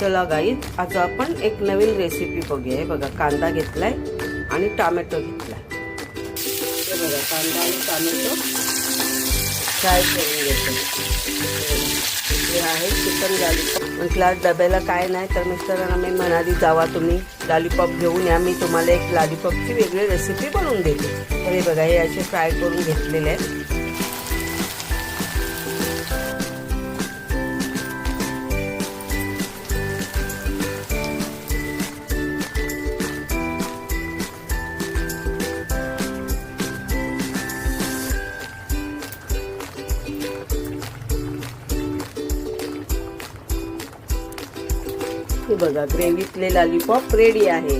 चला गाईज, आज आपण एक नवीन रेसिपी बघूया. हे बघा, कांदा घेतलाय आणि टोमॅटो घेतलाय. हे बघा, कांदा आणि टोमॅटो फ्राय करून घेतो. हे आहे चिकन लॉलीपॉप. म्हटलं आज डब्याला काय नाही, तर मिस्टरांना मी म्हणाली जावा तुम्ही लॉलीपॉप घेऊन या, मी तुम्हाला एक लॉलीपॉपची वेगळी रेसिपी बनवून देते. तर हे बघा, हे असे फ्राय करून घेतलेले आहेत. हे बघा, ग्रेव्हीतले लॉलीपॉप रेडी आहे.